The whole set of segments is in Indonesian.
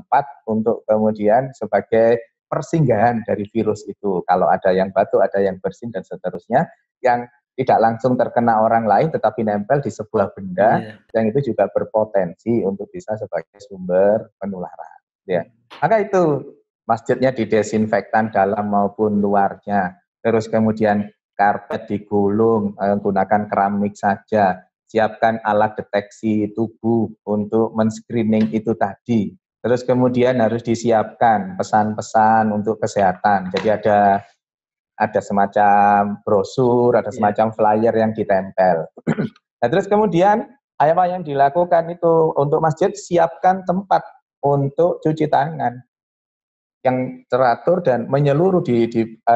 tempat untuk kemudian sebagai persinggahan dari virus itu. Kalau ada yang batuk, ada yang bersin dan seterusnya, yang tidak langsung terkena orang lain tetapi nempel di sebuah benda yang itu juga berpotensi untuk bisa sebagai sumber penularan. Ya. Maka itu masjidnya didesinfektan dalam maupun luarnya. Terus kemudian karpet digulung, gunakan keramik saja. Siapkan alat deteksi tubuh untuk men-screening itu tadi. Terus kemudian harus disiapkan pesan-pesan untuk kesehatan. Jadi ada semacam brosur, ada semacam flyer yang ditempel. Nah, terus kemudian apa yang dilakukan itu untuk masjid, siapkan tempat untuk cuci tangan yang teratur dan menyeluruh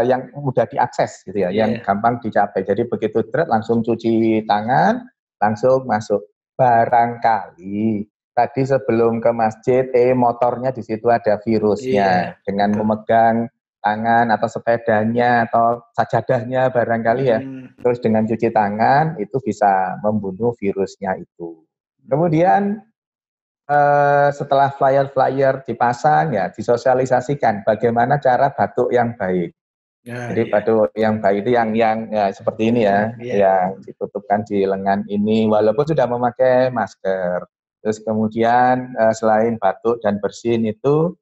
yang mudah diakses gitu ya, yang gampang dicapai. Jadi begitu langsung cuci tangan, langsung masuk. Barangkali tadi sebelum ke masjid, motornya di situ ada virusnya. Dengan memegang tangan atau sepedanya atau sajadahnya barangkali ya. Terus dengan cuci tangan itu bisa membunuh virusnya itu. Kemudian setelah flyer-flyer dipasang ya disosialisasikan bagaimana cara batuk yang baik. Jadi batuk yang baik itu yang ya, seperti ini ya, yang ditutupkan di lengan ini walaupun sudah memakai masker. Terus kemudian selain batuk dan bersin itu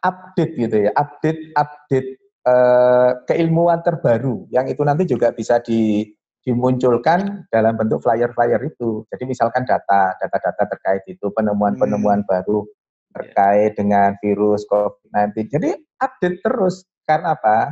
update gitu ya, update keilmuan terbaru yang itu nanti juga bisa dimunculkan dalam bentuk flyer-flyer itu. Jadi misalkan data-data terkait itu, penemuan-penemuan baru terkait dengan virus COVID-19. Jadi update terus. Karena apa?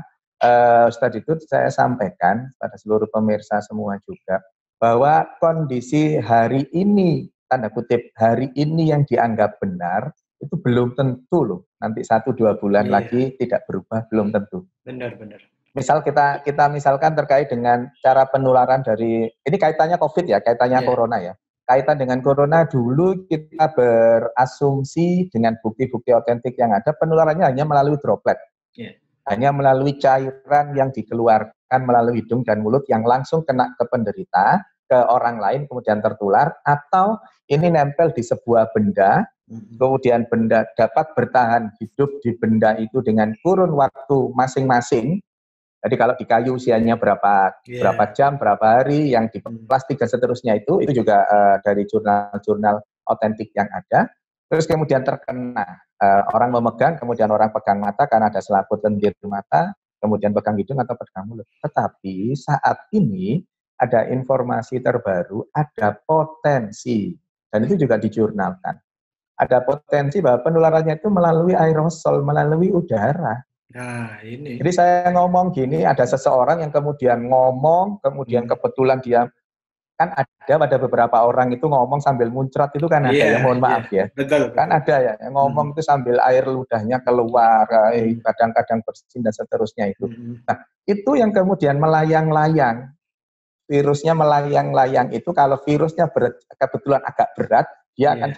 Ustadz itu saya sampaikan pada seluruh pemirsa semua juga, bahwa kondisi hari ini, tanda kutip, hari ini yang dianggap benar, itu belum tentu loh. Nanti 1-2 bulan lagi tidak berubah, belum tentu. Benar. Misal kita misalkan terkait dengan cara penularan dari, ini kaitannya COVID ya, kaitannya corona ya. Kaitan dengan corona dulu kita berasumsi dengan bukti-bukti otentik yang ada, penularannya hanya melalui droplet. Hanya melalui cairan yang dikeluarkan melalui hidung dan mulut yang langsung kena ke penderita, ke orang lain kemudian tertular, atau ini nempel di sebuah benda, kemudian benda dapat bertahan hidup di benda itu dengan kurun waktu masing-masing. Jadi kalau di kayu usianya berapa jam, berapa hari, yang di plastik dan seterusnya itu juga dari jurnal-jurnal otentik yang ada. Terus kemudian terkena, orang memegang, kemudian orang pegang mata karena ada selaput lendir mata, kemudian pegang hidung atau pegang mulut. Tetapi saat ini ada informasi terbaru, ada potensi, dan itu juga dijurnalkan. Ada potensi bahwa penularannya itu melalui aerosol, melalui udara. Nah, ini. Jadi saya ngomong gini, ada seseorang yang kemudian ngomong, kemudian kebetulan dia, kan ada pada beberapa orang itu ngomong sambil muncrat itu kan ada ya, mohon maaf ya. Betul. Kan ada ya, ngomong itu sambil air ludahnya keluar, kadang-kadang bersin dan seterusnya itu. Nah, itu yang kemudian melayang-layang. Virusnya melayang-layang itu, kalau virusnya kebetulan agak berat, dia akan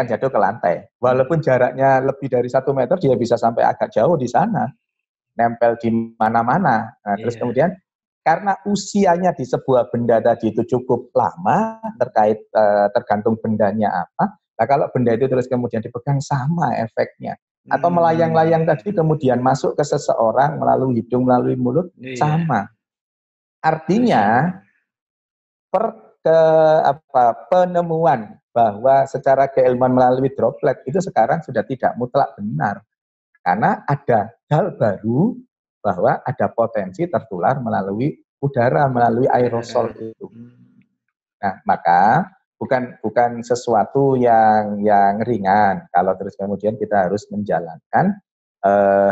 jatuh ke lantai. Walaupun jaraknya lebih dari 1 meter, dia bisa sampai agak jauh di sana, nempel di mana-mana. Nah, terus kemudian karena usianya di sebuah benda tadi itu cukup lama, tergantung bendanya apa. Nah, kalau benda itu terus kemudian dipegang, sama efeknya. Atau melayang-layang tadi kemudian masuk ke seseorang melalui hidung, melalui mulut, sama. Artinya penemuan bahwa secara keilmuan melalui droplet itu sekarang sudah tidak mutlak benar. Karena ada hal baru bahwa ada potensi tertular melalui udara, melalui aerosol itu. Nah, maka bukan sesuatu yang ringan kalau terus kemudian kita harus menjalankan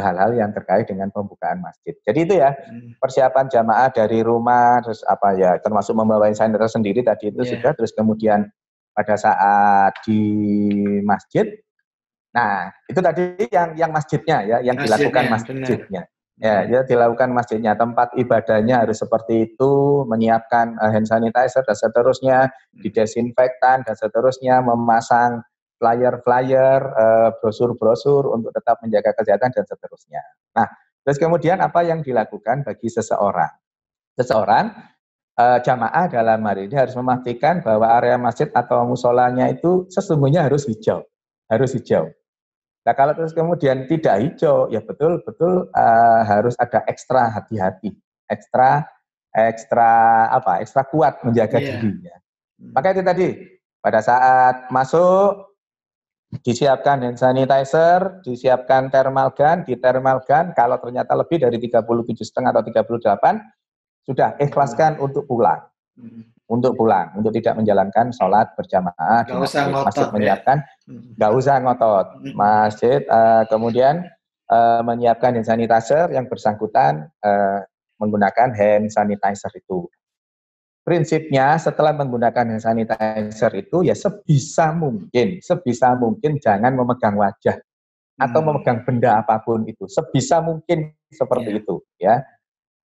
hal-hal yang terkait dengan pembukaan masjid. Jadi itu ya, persiapan jamaah dari rumah, terus termasuk membawa sanitizer sendiri tadi itu sudah, terus kemudian pada saat di masjid. Nah, itu tadi yang masjidnya ya, yang dilakukan masjidnya. Ya, dilakukan masjidnya, tempat ibadahnya harus seperti itu, menyiapkan hand sanitizer dan seterusnya, didesinfektan dan seterusnya, memasang flyer-flyer, brosur-brosur untuk tetap menjaga kesehatan dan seterusnya. Nah, terus kemudian apa yang dilakukan bagi seseorang? Jamaah dalam hari ini harus memastikan bahwa area masjid atau musolanya itu sesungguhnya harus hijau. harus hijau. Nah kalau terus kemudian tidak hijau, ya betul-betul harus ada ekstra hati-hati, ekstra kuat menjaga dirinya. Maka itu tadi pada saat masuk disiapkan hand sanitizer, disiapkan thermal gun, di thermal gun kalau ternyata lebih dari 37,5 atau 38 sudah ikhlaskan untuk pulang. Untuk tidak menjalankan sholat berjamaah di masjid. Masjid menyiapkan, nggak usah ngotot. Masjid kemudian menyiapkan hand sanitizer yang bersangkutan menggunakan hand sanitizer itu. Prinsipnya setelah menggunakan hand sanitizer itu ya sebisa mungkin jangan memegang wajah atau memegang benda apapun itu. Sebisa mungkin seperti itu ya.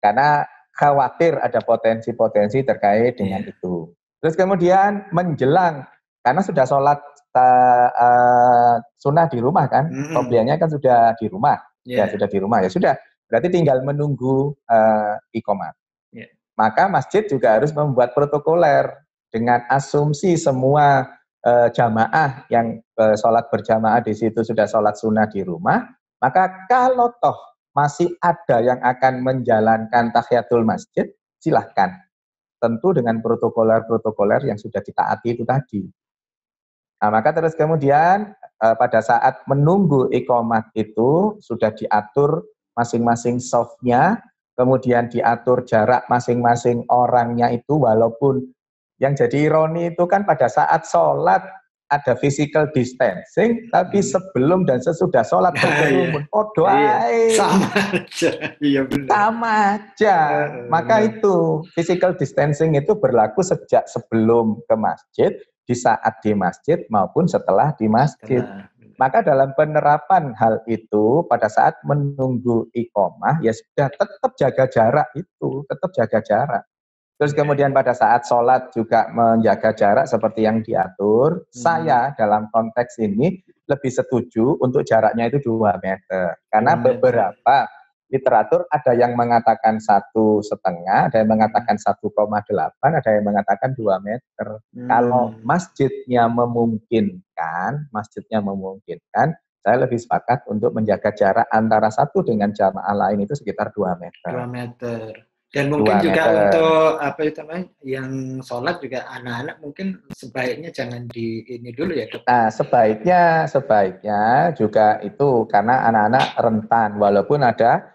Karena khawatir ada potensi-potensi terkait dengan itu. Terus kemudian menjelang, karena sudah sholat sunnah di rumah kan, qobliyahnya kan sudah di rumah, ya sudah di rumah, ya sudah, berarti tinggal menunggu iqomah. Maka masjid juga harus membuat protokoler dengan asumsi semua jamaah yang sholat berjamaah di situ sudah sholat sunnah di rumah, maka kalau toh masih ada yang akan menjalankan tahiyatul masjid, silahkan. Tentu dengan protokoler yang sudah ditaati itu tadi. Nah, maka terus kemudian pada saat menunggu iqomah itu sudah diatur masing-masing softnya, kemudian diatur jarak masing-masing orangnya itu, walaupun yang jadi ironi itu kan pada saat sholat ada physical distancing, tapi sebelum dan sesudah sholat berkerumun. Sama aja. Sama aja. Maka itu physical distancing itu berlaku sejak sebelum ke masjid, di saat di masjid maupun setelah di masjid. Maka dalam penerapan hal itu pada saat menunggu iqomah ya sudah tetap jaga jarak itu, tetap jaga jarak. Terus kemudian pada saat sholat juga menjaga jarak seperti yang diatur. Saya dalam konteks ini lebih setuju untuk jaraknya itu 2 meter. Karena beberapa literatur ada yang mengatakan 1,5, ada yang mengatakan 1,8, ada yang mengatakan 2 meter. Kalau masjidnya memungkinkan, saya lebih sepakat untuk menjaga jarak antara satu dengan jamaah lain itu sekitar 2 meter. 2 meter. Dan mungkin juga untuk yang sholat juga anak-anak mungkin sebaiknya jangan di ini dulu ya, Dok. Nah, sebaiknya juga itu karena anak-anak rentan, walaupun ada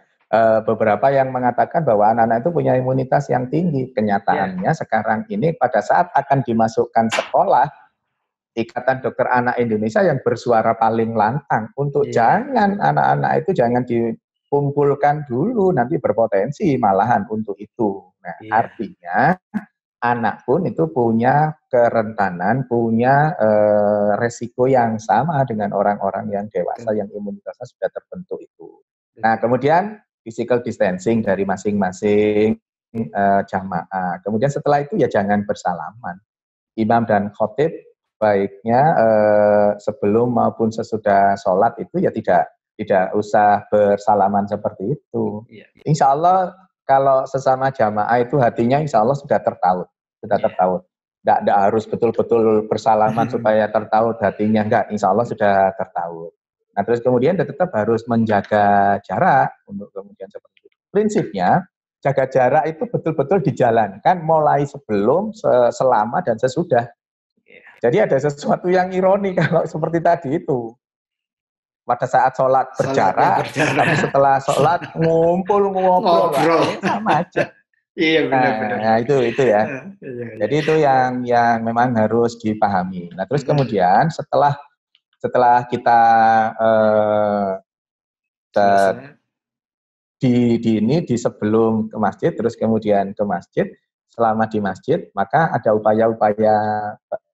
beberapa yang mengatakan bahwa anak-anak itu punya imunitas yang tinggi. Kenyataannya sekarang ini pada saat akan dimasukkan sekolah, Ikatan Dokter Anak Indonesia yang bersuara paling lantang untuk jangan anak-anak itu jangan dikumpulkan dulu, nanti berpotensi malahan untuk itu. Nah, artinya anak pun itu punya kerentanan, punya resiko yang sama dengan orang-orang yang dewasa yang imunitasnya sudah terbentuk itu. Nah, kemudian physical distancing dari masing-masing jamaah. Kemudian setelah itu ya jangan bersalaman. Imam dan khotib baiknya sebelum maupun sesudah sholat itu ya tidak usah bersalaman seperti itu. Insya Allah kalau sesama jamaah itu hatinya insya Allah sudah tertaut. Nggak harus betul-betul bersalaman supaya tertaut hatinya, enggak, insya Allah sudah tertaut. Nah terus kemudian tetap harus menjaga jarak untuk kemudian seperti itu. Prinsipnya jaga jarak itu betul-betul dijalankan mulai sebelum, selama, dan sesudah. Jadi ada sesuatu yang ironi kalau seperti tadi itu. Pada saat sholat berjarak, tapi setelah sholat ngumpul ngobrol, sama aja. Iya benar-benar. Nah itu ya. Jadi itu yang memang harus dipahami. Nah terus kemudian setelah kita di sebelum ke masjid, terus kemudian ke masjid, selama di masjid, maka ada upaya-upaya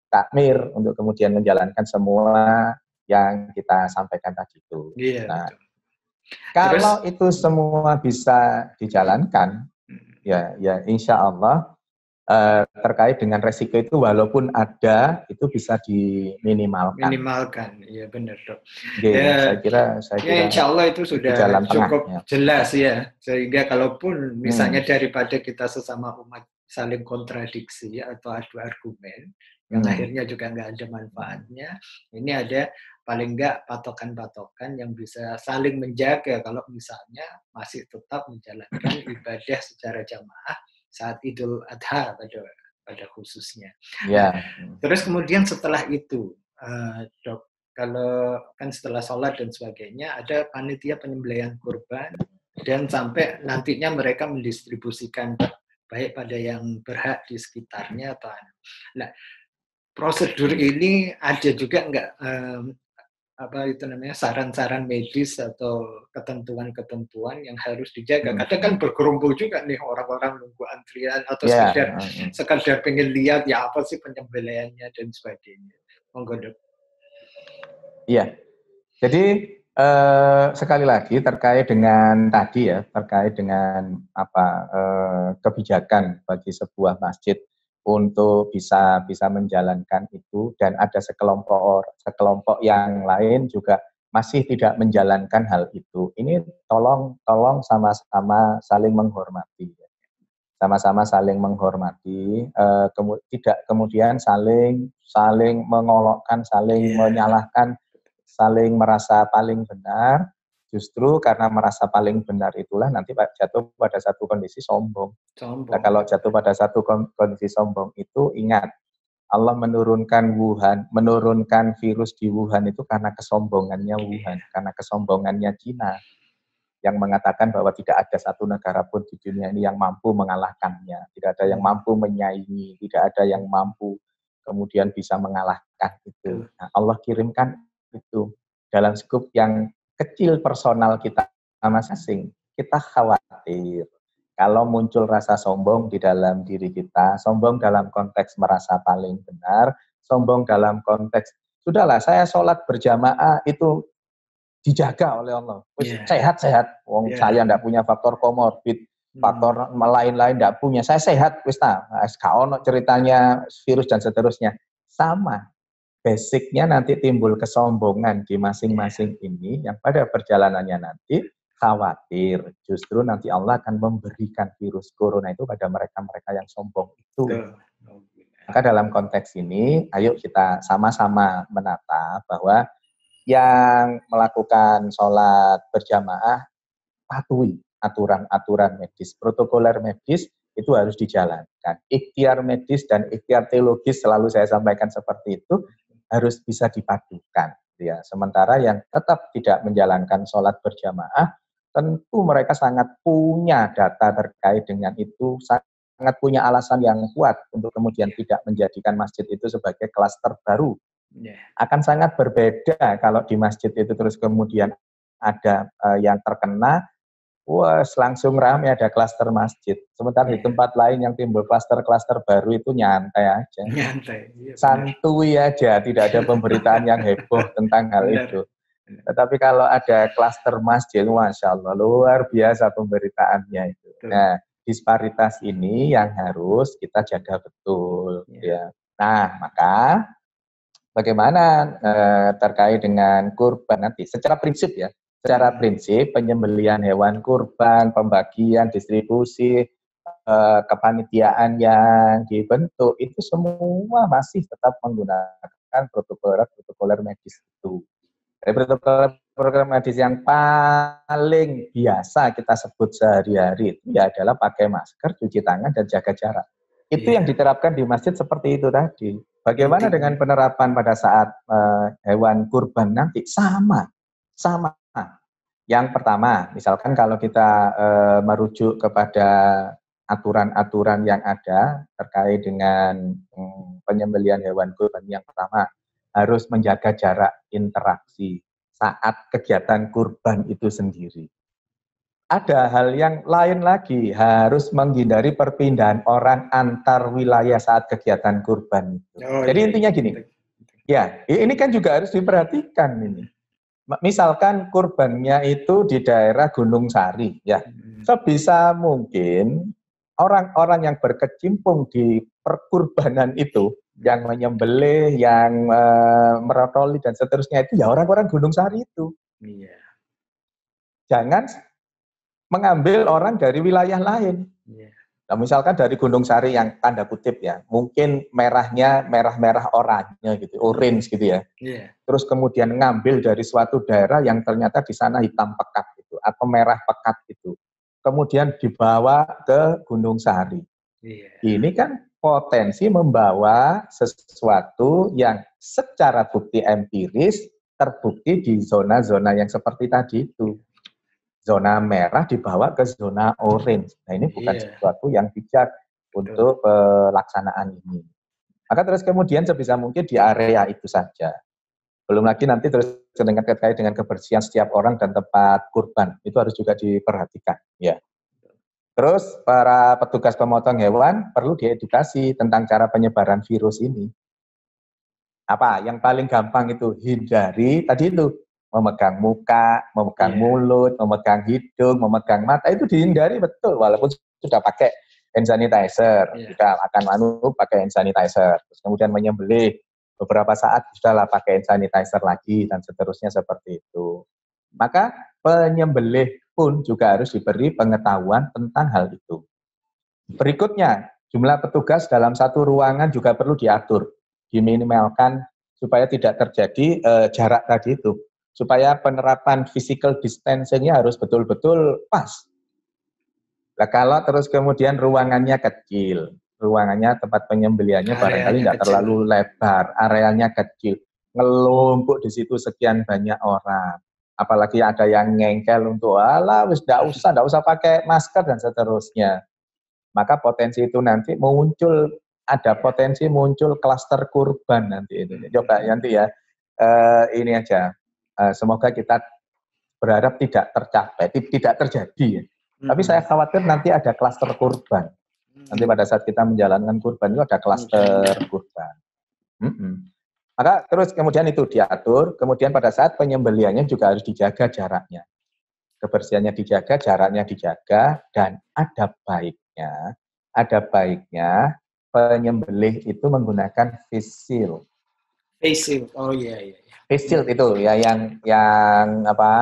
takmir untuk kemudian menjalankan semua yang kita sampaikan tadi itu. Nah, kalau itu semua bisa dijalankan, ya insya Allah terkait dengan resiko itu walaupun ada itu bisa diminimalkan. Iya benar, Dok. Saya kira insya Allah itu sudah cukup jelas ya, sehingga kalaupun misalnya daripada kita sesama umat saling kontradiksi atau adu argumen yang akhirnya juga nggak ada manfaatnya, ini ada paling enggak patokan-patokan yang bisa saling menjaga kalau misalnya masih tetap menjalankan ibadah secara jamaah saat Idul Adha pada khususnya. Nah, terus kemudian setelah itu, Dok, kalau kan setelah sholat dan sebagainya ada panitia penyembelihan kurban dan sampai nantinya mereka mendistribusikan baik pada yang berhak di sekitarnya atau nah, prosedur ini ada juga enggak saran-saran medis atau ketentuan-ketentuan yang harus dijaga. Kadang kan bergerombol juga nih orang-orang nunggu antrian atau sekadar pengen lihat ya apa sih penyembelihannya dan sebagainya. Monggo, Dok. Iya. Jadi sekali lagi terkait dengan tadi ya, terkait dengan kebijakan bagi sebuah masjid untuk bisa menjalankan itu, dan ada sekelompok yang lain juga masih tidak menjalankan hal itu. Ini tolong sama-sama saling menghormati. Sama-sama saling menghormati, tidak kemudian saling mengolokkan, saling menyalahkan, saling merasa paling benar. Justru karena merasa paling benar itulah nanti jatuh pada satu kondisi sombong. Nah, kalau jatuh pada satu kondisi sombong itu, ingat, Allah menurunkan virus di Wuhan itu karena kesombongannya Wuhan, karena kesombongannya Cina, yang mengatakan bahwa tidak ada satu negara pun di dunia ini yang mampu mengalahkannya, tidak ada yang mampu menyaingi, tidak ada yang mampu kemudian bisa mengalahkan itu. Nah, Allah kirimkan itu dalam skup yang kecil personal kita masing-masing. Kita khawatir kalau muncul rasa sombong di dalam diri kita, sombong dalam konteks merasa paling benar, sombong dalam konteks sudahlah saya sholat berjamaah itu dijaga oleh Allah. Sehat-sehat. Wong saya ndak punya faktor komorbid, faktor lain-lain ndak punya. Saya sehat, wis ta. Ono ceritanya virus dan seterusnya. Sama. Basicnya nanti timbul kesombongan di masing-masing ini yang pada perjalanannya nanti khawatir justru nanti Allah akan memberikan virus corona itu pada mereka-mereka yang sombong itu. Maka dalam konteks ini, ayo kita sama-sama menata bahwa yang melakukan sholat berjamaah patuhi aturan-aturan medis, protokoler medis itu harus dijalankan. Ikhtiar medis dan ikhtiar teologis selalu saya sampaikan seperti itu harus bisa dipadukan. Ya, sementara yang tetap tidak menjalankan sholat berjamaah, tentu mereka sangat punya data terkait dengan itu, sangat punya alasan yang kuat untuk kemudian tidak menjadikan masjid itu sebagai klaster baru. Akan sangat berbeda kalau di masjid itu terus kemudian ada yang terkena, langsung ramai ada klaster masjid. Sementara di tempat lain yang timbul klaster-klaster baru itu nyantai aja. Santuy aja, tidak ada pemberitaan yang heboh tentang hal itu. Tetapi kalau ada klaster masjid, Masya Allah, luar biasa pemberitaannya itu. Nah, disparitas ini yang harus kita jaga betul. Ya. Nah, maka bagaimana terkait dengan kurban nanti? Secara prinsip ya, secara prinsip penyembelihan hewan kurban, pembagian, distribusi, kepanitiaan yang dibentuk itu semua masih tetap menggunakan protokoler medis itu. Protokoler medis yang paling biasa kita sebut sehari-hari itu ya adalah pakai masker, cuci tangan, dan jaga jarak. Itu yang diterapkan di masjid seperti itu tadi. Bagaimana dengan penerapan pada saat hewan kurban nanti? Sama. Yang pertama, misalkan kalau kita merujuk kepada aturan-aturan yang ada terkait dengan penyembelihan hewan kurban, yang pertama harus menjaga jarak interaksi saat kegiatan kurban itu sendiri. Ada hal yang lain lagi, harus menghindari perpindahan orang antar wilayah saat kegiatan kurban itu. Jadi intinya gini, ya ini kan juga harus diperhatikan ini. Misalkan kurbannya itu di daerah Gunung Sari, ya sebisa mungkin orang-orang yang berkecimpung di perkurbanan itu, yang menyembelih, yang merotoli dan seterusnya itu ya orang-orang Gunung Sari itu. Jangan mengambil orang dari wilayah lain. Nah, misalkan dari Gunung Sari yang tanda kutip ya, mungkin merahnya merah-merah oranye gitu, orange gitu ya. Yeah. Terus kemudian ngambil dari suatu daerah yang ternyata di sana hitam pekat gitu, atau merah pekat gitu. Kemudian dibawa ke Gunung Sari. Yeah. Ini kan potensi membawa sesuatu yang secara bukti empiris terbukti di zona-zona yang seperti tadi itu. Zona merah dibawa ke zona orange. Nah, ini bukan sesuatu yang bijak untuk pelaksanaan ini. Maka terus kemudian sebisa mungkin di area itu saja. Belum lagi nanti terus terkait dengan kebersihan setiap orang dan tempat kurban. Itu harus juga diperhatikan. Ya. Terus para petugas pemotong hewan perlu diedukasi tentang cara penyebaran virus ini. Apa? Yang paling gampang itu hindari tadi itu memegang muka, memegang mulut, memegang hidung, memegang mata itu dihindari betul walaupun sudah pakai hand sanitizer, sudah akan pakai hand sanitizer. Terus kemudian menyembelih beberapa saat sudahlah pakai hand sanitizer lagi dan seterusnya seperti itu. Maka penyembelih pun juga harus diberi pengetahuan tentang hal itu. Berikutnya, jumlah petugas dalam satu ruangan juga perlu diatur, diminimalkan supaya tidak terjadi jarak tadi itu. Supaya penerapan physical distancing-nya harus betul-betul pas. Nah, kalau terus kemudian ruangannya kecil, ruangannya tempat penyembelihannya barangkali tidak terlalu lebar, arealnya kecil, ngelumpuk di situ sekian banyak orang. Apalagi ada yang ngengkel untuk, alah, wis tidak usah pakai masker dan seterusnya. Maka potensi itu nanti ada potensi muncul klaster kurban nanti itu. Coba nanti ya, ini aja. Semoga kita berharap tidak tercapai, tidak terjadi ya. Tapi saya khawatir nanti ada klaster kurban. Nanti pada saat kita menjalankan kurban itu ada klaster kurban. Maka terus kemudian itu diatur, kemudian pada saat penyembelihannya juga harus dijaga jaraknya. Kebersihannya dijaga, jaraknya dijaga, dan ada baiknya penyembelih itu menggunakan face shield. Face shield, oh iya. Face shield itu ya yang apa?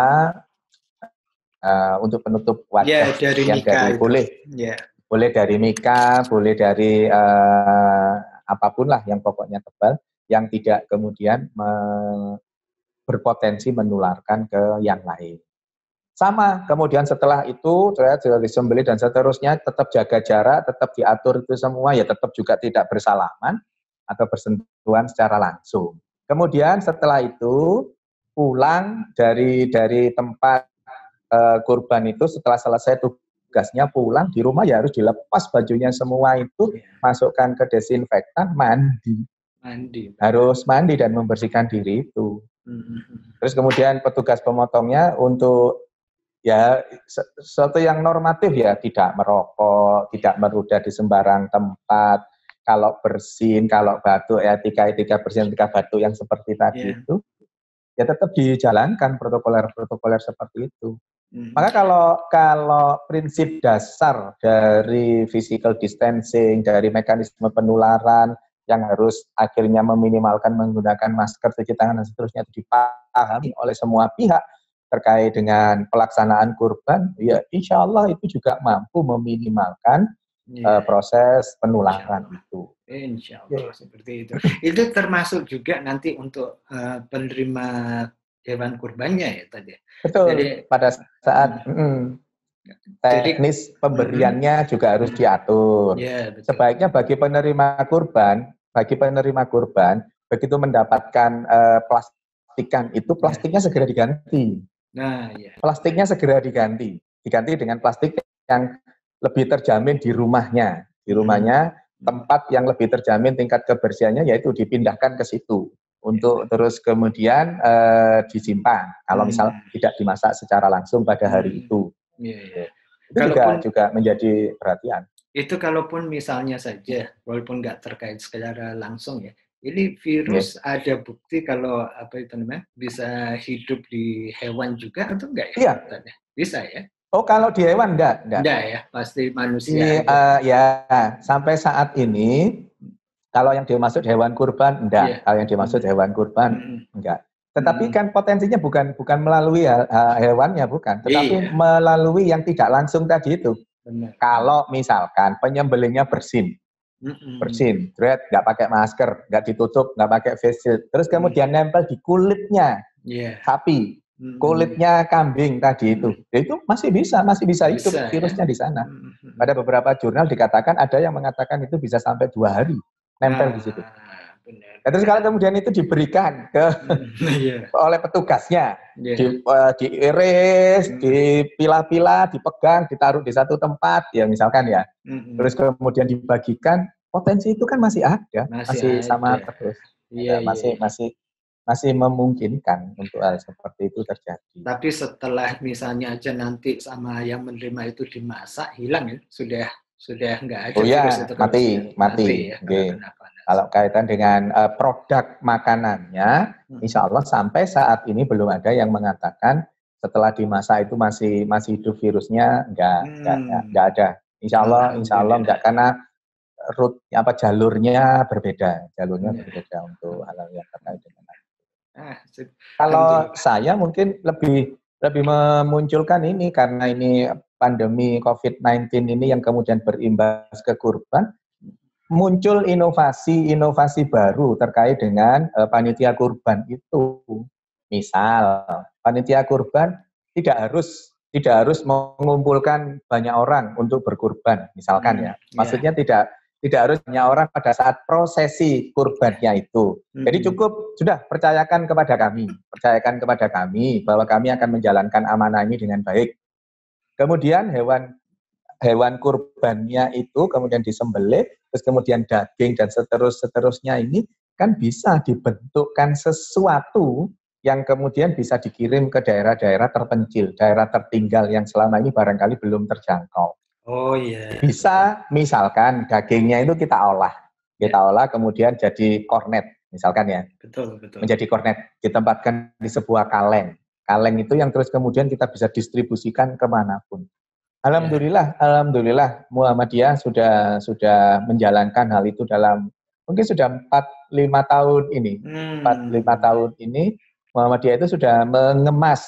Untuk penutup wajah dari yang Mika dari boleh dari Mika, boleh dari apapun lah yang pokoknya tebal, yang tidak kemudian berpotensi menularkan ke yang lain. Sama, kemudian setelah itu sudah disembelih dan seterusnya tetap jaga jarak, tetap diatur itu semua, ya tetap juga tidak bersalaman atau bersentuhan secara langsung. Kemudian setelah itu pulang dari tempat kurban itu, setelah selesai tugasnya pulang di rumah ya harus dilepas bajunya semua itu, masukkan ke desinfektan, mandi. Harus mandi dan membersihkan diri itu. Terus kemudian petugas pemotongnya untuk ya sesuatu yang normatif ya, tidak merokok, tidak merudah di sembarang tempat, kalau bersin, kalau batuk, etika bersin, etika batuk yang seperti tadi itu, ya tetap dijalankan protokoler seperti itu. Maka kalau prinsip dasar dari physical distancing, dari mekanisme penularan yang harus akhirnya meminimalkan menggunakan masker, cuci tangan dan seterusnya dipahami oleh semua pihak terkait dengan pelaksanaan kurban, ya insya Allah itu juga mampu meminimalkan proses penularan itu. Insya Allah seperti itu. Itu termasuk juga nanti untuk penerima hewan kurbannya ya tadi. Betul. Jadi, pada saat teknis pemberiannya juga harus diatur. Sebaiknya bagi penerima kurban, begitu mendapatkan plastikan itu, plastiknya segera diganti. Plastiknya segera diganti dengan plastik yang lebih terjamin di rumahnya. Di rumahnya tempat yang lebih terjamin tingkat kebersihannya, yaitu dipindahkan ke situ untuk terus kemudian disimpan. Kalau misal tidak dimasak secara langsung pada hari itu. Itu juga menjadi perhatian. Itu kalaupun misalnya saja, walaupun nggak terkait secara langsung ya, ini virus ada bukti kalau bisa hidup di hewan juga atau enggak ya? Iya. Bisa ya? Oh, kalau di hewan enggak. Enggak ya, pasti manusia. Ya, sampai saat ini kalau yang dimaksud hewan kurban enggak. Kalau yang dimaksud hewan kurban enggak. Tetapi kan potensinya bukan melalui hewannya, bukan, tetapi melalui yang tidak langsung tadi itu. Benar. Kalau misalkan penyembelihnya bersin, nggak pakai masker, nggak ditutup, nggak pakai face shield, terus kemudian nempel di kulitnya sapi, kulitnya kambing tadi itu masih bisa hidup virusnya di sana. Pada beberapa jurnal dikatakan ada yang mengatakan itu bisa sampai 2 hari nempel di situ. Benar. Terus kalau kemudian itu diberikan oleh petugasnya, diiris, dipilah-pilah, dipegang, ditaruh di satu tempat, ya misalkan ya. Terus kemudian dibagikan, potensi itu kan masih ada, masih sama terus. Masih memungkinkan untuk hal seperti itu terjadi. Tapi setelah misalnya aja nanti sama yang menerima itu dimasak, hilang ya, sudah nggak ada virus itu. Mati. Ya, kalau kaitan dengan produk makanannya, insya Allah sampai saat ini belum ada yang mengatakan setelah dimasak itu masih hidup virusnya, nggak ada. Insya Allah nggak, karena jalurnya berbeda untuk hal yang terkait dengan kalau saya mungkin lebih memunculkan ini karena ini pandemi COVID-19 ini yang kemudian berimbas ke kurban, muncul inovasi baru terkait dengan panitia kurban itu. Misal, panitia kurban tidak harus mengumpulkan banyak orang untuk berkurban, misalkan ya. Maksudnya tidak harus banyak orang pada saat prosesi kurbannya itu. Jadi cukup sudah percayakan kepada kami bahwa kami akan menjalankan amanah ini dengan baik. Kemudian hewan kurbannya itu kemudian disembelih, terus kemudian daging dan seterusnya ini kan bisa dibentukkan sesuatu yang kemudian bisa dikirim ke daerah-daerah terpencil, daerah tertinggal yang selama ini barangkali belum terjangkau. Oh iya. Bisa misalkan dagingnya itu kita olah kemudian jadi kornet misalkan ya. Betul. Menjadi kornet, ditempatkan di sebuah kaleng. Kaleng itu yang terus kemudian kita bisa distribusikan kemanapun. Alhamdulillah Muhammadiyah sudah menjalankan hal itu dalam mungkin sudah 4-5 tahun ini. 4-5 tahun ini Muhammadiyah itu sudah mengemas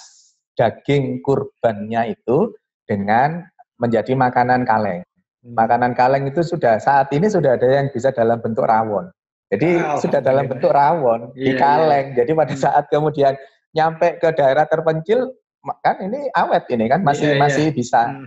daging kurbannya itu dengan menjadi makanan kaleng. Makanan kaleng itu saat ini sudah ada yang bisa dalam bentuk rawon. Jadi sudah dalam bentuk rawon di kaleng. Jadi pada saat kemudian nyampe ke daerah terpencil, kan ini awet ini kan masih bisa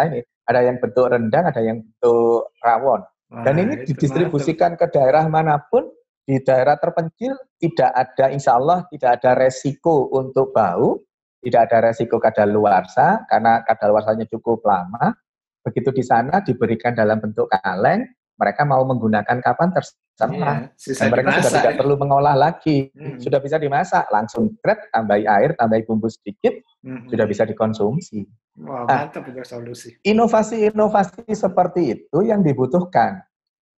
ini. Ada yang bentuk rendang, ada yang bentuk rawon. Dan ini didistribusikan ke daerah manapun, di daerah terpencil tidak ada, insya Allah tidak ada resiko untuk bau, tidak ada resiko kadaluarsa karena kadaluarsanya cukup lama. Begitu di sana diberikan dalam bentuk kaleng, mereka mau menggunakan kapan terserah. Dan mereka sudah tidak perlu mengolah lagi, sudah bisa dimasak, langsung tambahi air, tambahi bumbu sedikit, sudah bisa dikonsumsi. Wah, mantap itu solusi. Inovasi seperti itu yang dibutuhkan.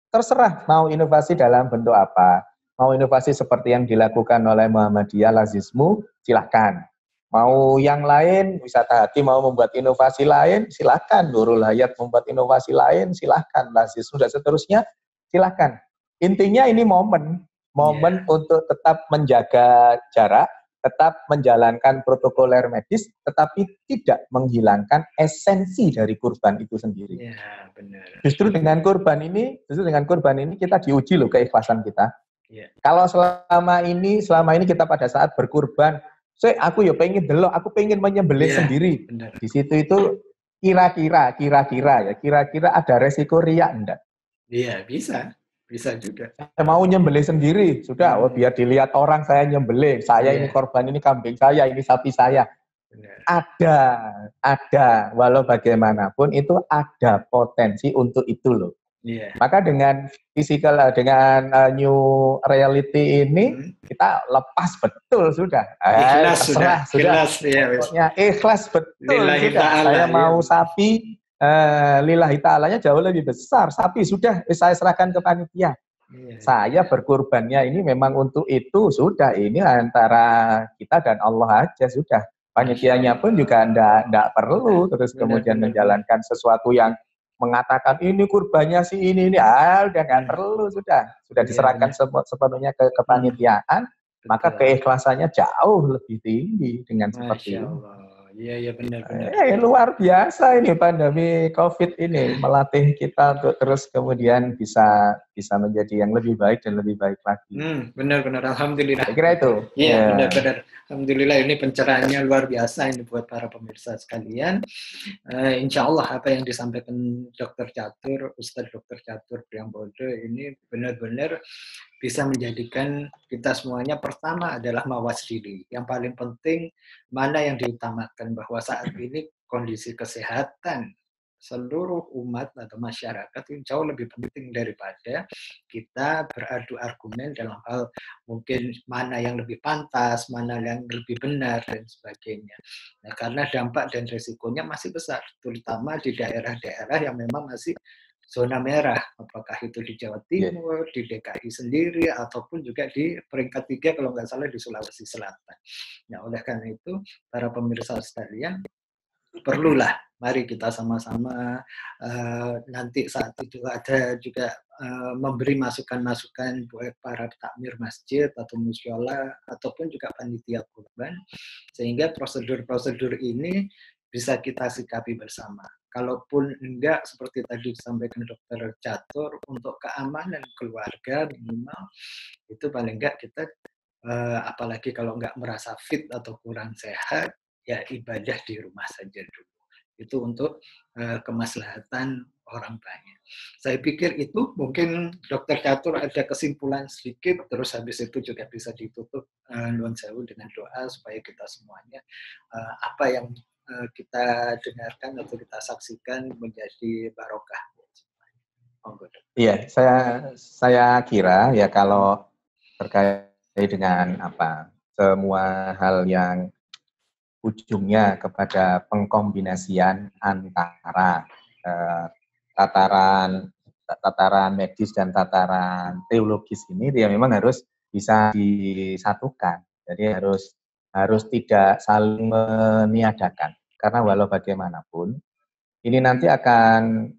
Terserah mau inovasi dalam bentuk apa. Mau inovasi seperti yang dilakukan oleh Muhammadiyah Lazismu, silahkan. Mau yang lain, Wisata Hati mau membuat inovasi lain, silahkan. Nurul Hayat membuat inovasi lain, silahkan. Lazismu dan seterusnya, silahkan. Intinya ini momen untuk tetap menjaga jarak, tetap menjalankan protokoler medis, tetapi tidak menghilangkan esensi dari kurban itu sendiri. Ya, benar. Justru dengan kurban ini kita diuji loh keikhlasan kita. Ya. Kalau selama ini kita pada saat berkurban, aku ya pengen delok, aku pengen menyembelih sendiri. Benar. Di situ itu kira-kira ada resiko riak enggak? Iya, bisa juga. Saya mau nyembelih sendiri, sudah, biar dilihat orang saya nyembelih, saya ini korban, ini kambing saya, ini sapi saya. Benar. Ada, walau bagaimanapun itu ada potensi untuk itu loh. Yeah. Maka dengan dengan new reality ini kita lepas betul sudah. Ikhlas sudah. Ikhlas betul sudah. Saya mau sapi, lillahi ta'alanya jauh lebih besar. Sapi sudah saya serahkan ke panitia. Yeah. Saya berkurbannya ini memang untuk itu, sudah, ini antara kita dan Allah aja, sudah. Panitianya pun juga enggak perlu terus kemudian menjalankan sesuatu yang mengatakan ini kurbannya si ini udah nggak perlu, sudah diserahkan sepenuhnya ke kepanitiaan, maka keikhlasannya jauh lebih tinggi dengan seperti ini. Iya benar-benar. Luar biasa ini pandemi COVID ini melatih kita untuk terus kemudian bisa menjadi yang lebih baik dan lebih baik lagi. Benar-benar, alhamdulillah. Saya kira itu. Iya, benar-benar. Alhamdulillah ini pencerahannya luar biasa ini buat para pemirsa sekalian. Insya Allah apa yang disampaikan Dr. Catur, Ustadz Dr. Catur Priambodo ini benar-benar bisa menjadikan kita semuanya pertama adalah mawas diri. Yang paling penting mana yang diutamakan, bahwa saat ini kondisi kesehatan seluruh umat atau masyarakat itu jauh lebih penting daripada kita beradu argumen dalam hal mungkin mana yang lebih pantas, mana yang lebih benar dan sebagainya. Nah, karena dampak dan resikonya masih besar, terutama di daerah-daerah yang memang masih zona merah, apakah itu di Jawa Timur, di DKI sendiri, ataupun juga di peringkat 3 kalau nggak salah di Sulawesi Selatan. Nah, oleh karena itu, para pemirsa sekalian, perlulah mari kita sama-sama nanti saat itu ada juga memberi masukan-masukan buat para takmir masjid atau musyola ataupun juga panitia kurban, sehingga prosedur-prosedur ini bisa kita sikapi bersama. Kalaupun enggak seperti tadi disampaikan Dokter Catur, untuk keamanan keluarga minimal itu paling enggak kita apalagi kalau enggak merasa fit atau kurang sehat, ya ibadah di rumah saja dulu. Itu untuk kemaslahatan orang banyak. Saya pikir itu mungkin Dokter Catur ada kesimpulan sedikit, terus habis itu juga bisa ditutup nuwun sewu dengan doa supaya kita semuanya apa yang kita dengarkan atau kita saksikan menjadi barokah. Iya, saya kira ya kalau terkait dengan semua hal yang ujungnya kepada pengkombinasian antara tataran medis dan tataran teologis ini, dia memang harus bisa disatukan. Jadi harus tidak saling meniadakan. Karena walau bagaimanapun ini nanti akan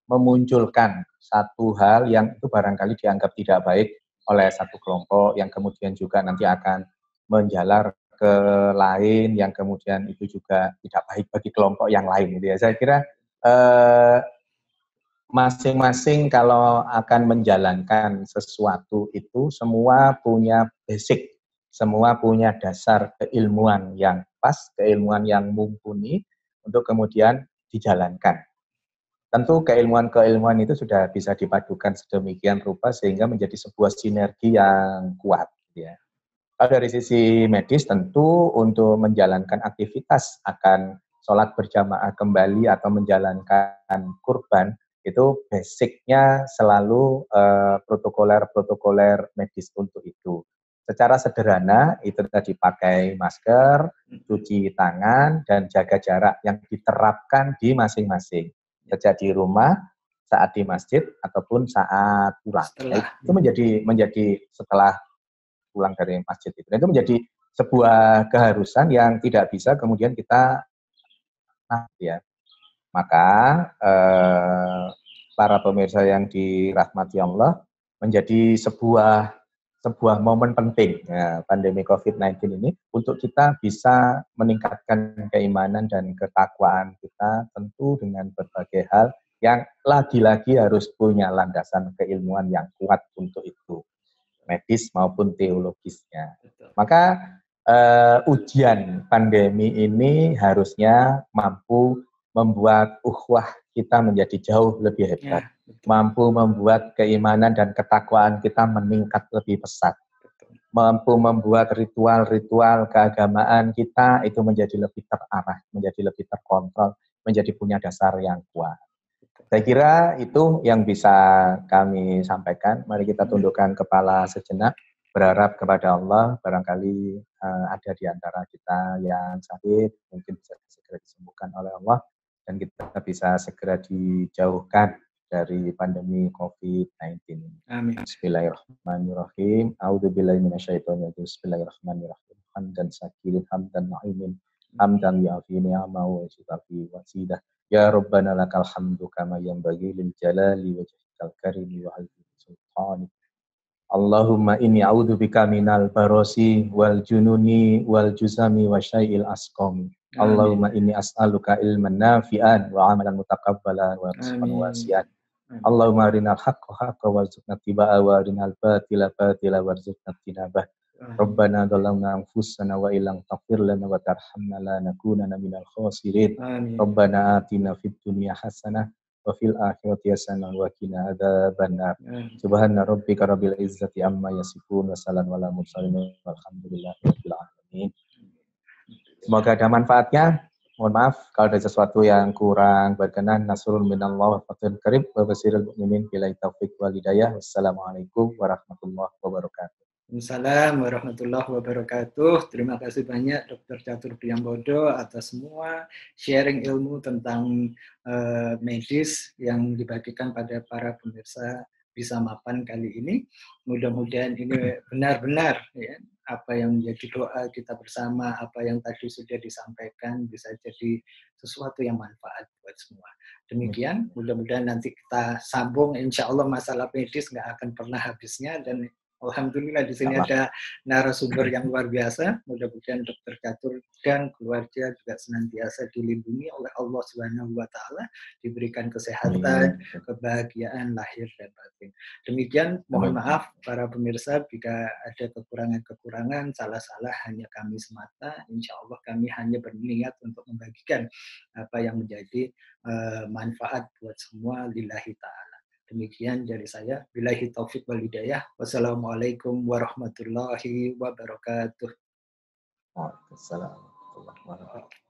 memunculkan satu hal yang itu barangkali dianggap tidak baik oleh satu kelompok, yang kemudian juga nanti akan menjalar ke lain, yang kemudian itu juga tidak baik bagi kelompok yang lain. Gitu ya. Saya kira masing-masing kalau akan menjalankan sesuatu itu semua punya basic, semua punya dasar keilmuan yang pas, keilmuan yang mumpuni untuk kemudian dijalankan. Tentu keilmuan-keilmuan itu sudah bisa dipadukan sedemikian rupa sehingga menjadi sebuah sinergi yang kuat. Ya. Kalau dari sisi medis tentu untuk menjalankan aktivitas akan sholat berjamaah kembali atau menjalankan kurban, itu basicnya selalu protokoler medis untuk itu. Secara sederhana itu tadi pakai masker, cuci tangan, dan jaga jarak yang diterapkan di masing-masing. Sejak di rumah, saat di masjid, ataupun saat pulang. Itu menjadi setelah pulang dari masjid itu. Dan itu menjadi sebuah keharusan yang tidak bisa kemudian kita ya. Maka para pemirsa yang dirahmati Allah, menjadi sebuah momen penting ya, pandemi COVID-19 ini untuk kita bisa meningkatkan keimanan dan ketakwaan kita, tentu dengan berbagai hal yang lagi-lagi harus punya landasan keilmuan yang kuat untuk itu, medis maupun teologisnya. Maka ujian pandemi ini harusnya mampu membuat ukhuwah kita menjadi jauh lebih hebat, mampu membuat keimanan dan ketakwaan kita meningkat lebih pesat, mampu membuat ritual-ritual keagamaan kita itu menjadi lebih terarah, menjadi lebih terkontrol, menjadi punya dasar yang kuat. Saya kira itu yang bisa kami sampaikan. Mari kita tundukkan kepala sejenak, berharap kepada Allah, barangkali ada di antara kita yang sakit, mungkin bisa segera disembuhkan oleh Allah, dan kita bisa segera dijauhkan dari pandemi COVID-19. Amin. Bismillahirrahmanirrahim. A'udzubillahi minasyaitonirrajim. Bismillahirrahmanirrahim. Hamdan sakirin, hamdan na'imin, hamdan bi'afi ni'ama wa sitafi wa sidah. Ya Rabbana lakal hamdu kama yanbaghi lil jalali wajhikal karimi wa azimi sultani. Allahumma inni a'udzubika minal barosi wal jununi wal juzami wa syai'il asqami Allahumma inni as'aluka ilman nafi'an wa amalan mutaqabbalan wa rizqan wasi'an. Allahumma arinal haqqa haqqa warzuqna tibaa wa arinal batila batila warzuqna tinabah. Rabbana dhalamna anfusana wa illam taghfir lana wa tarhamna lanakunanna minal khasirin. Rabbana atina fid dunya hasanah wa fil akhirati hasanah wa qina adzabannar. Subhana rabbika rabbil izzati amma yasifun wa salamun alal mursalin walhamdulillahi rabbil alamin. Semoga ada manfaatnya. Mohon maaf kalau ada sesuatu yang kurang berkenan. Nasrul minallah wa fathun karib wa basirul mu'minin billahi taufiq wal hidayah. Wassalamualaikum warahmatullahi wabarakatuh. Waalaikumsalam warahmatullahi wabarakatuh. Terima kasih banyak Dr. Catur Priambodo atas semua sharing ilmu tentang medis yang dibagikan pada para pemirsa Bisa Mapan kali ini. Mudah-mudahan ini benar-benar ya, apa yang menjadi doa kita bersama, apa yang tadi sudah disampaikan bisa jadi sesuatu yang manfaat buat semua. Demikian, mudah-mudahan nanti kita sambung. Insya Allah masalah medis nggak akan pernah habisnya dan alhamdulillah di sini ada narasumber yang luar biasa. Mudah-mudahan Dr. Catur dan keluarga juga senantiasa dilindungi oleh Allah Subhanahu wa taala, diberikan kesehatan, kebahagiaan lahir dan batin. Demikian, mohon maaf para pemirsa jika ada kekurangan-kekurangan, salah-salah hanya kami semata. Insya Allah kami hanya berniat untuk membagikan apa yang menjadi manfaat buat semua lillahi ta'ala. Demikian dari saya. Billahi taufiq wal hidayah. Wassalamualaikum warahmatullahi wabarakatuh. Waalaikumsalam warahmatullahi wabarakatuh.